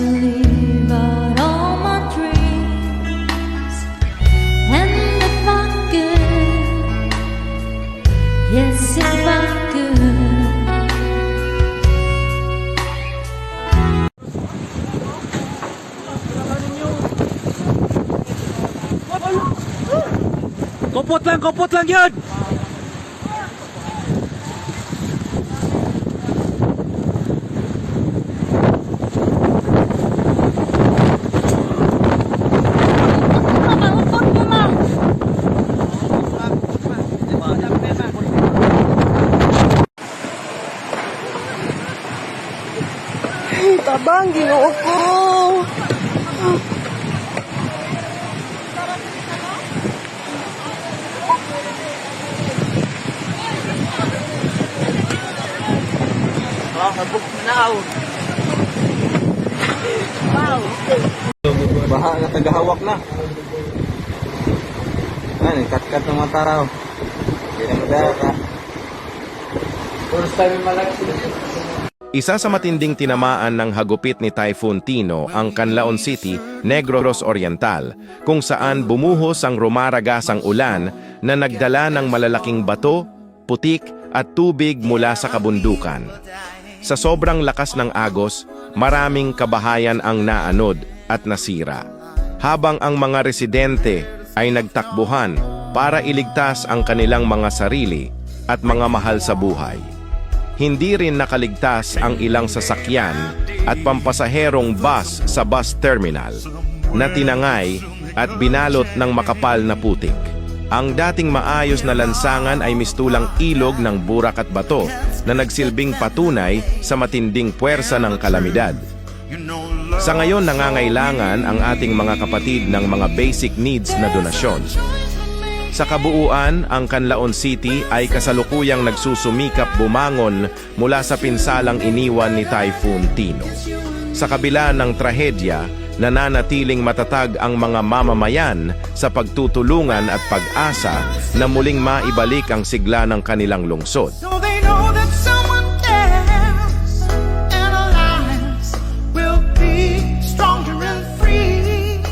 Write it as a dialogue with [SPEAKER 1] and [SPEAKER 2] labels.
[SPEAKER 1] live out all my dreams. And if I could, yes, if I could.
[SPEAKER 2] Kopot lang yun!
[SPEAKER 3] Tabang, ginoo ko.
[SPEAKER 2] Habog na ako.
[SPEAKER 3] Wow.
[SPEAKER 2] Baha na tagahawak na. Ano, kat-kat ng mga taraw. Hindi na madara. First time yung malaki.
[SPEAKER 4] Isa sa matinding tinamaan ng hagupit ni Typhoon Tino ang Canlaon City, Negros Oriental, kung saan bumuhos ang rumaragasang ulan na nagdala ng malalaking bato, putik at tubig mula sa kabundukan. Sa sobrang lakas ng agos, maraming kabahayan ang naanod at nasira. Habang ang mga residente ay nagtakbuhan para iligtas ang kanilang mga sarili at mga mahal sa buhay. Hindi rin nakaligtas ang ilang sasakyan at pampasaherong bus sa bus terminal na tinangay at binalot ng makapal na putik. Ang dating maayos na lansangan ay mistulang ilog ng burak at bato na nagsilbing patunay sa matinding puwersa ng kalamidad. Sa ngayon nangangailangan ang ating mga kapatid ng mga basic needs na donasyon. Sa kabuuan, ang Canlaon City ay kasalukuyang nagsusumikap bumangon mula sa pinsalang iniwan ni Typhoon Tino. Sa kabila ng trahedya, nananatiling matatag ang mga mamamayan sa pagtutulungan at pag-asa na muling maibalik ang sigla ng kanilang lungsod.
[SPEAKER 5] So they know that someone cares, and our lives will be stronger and free.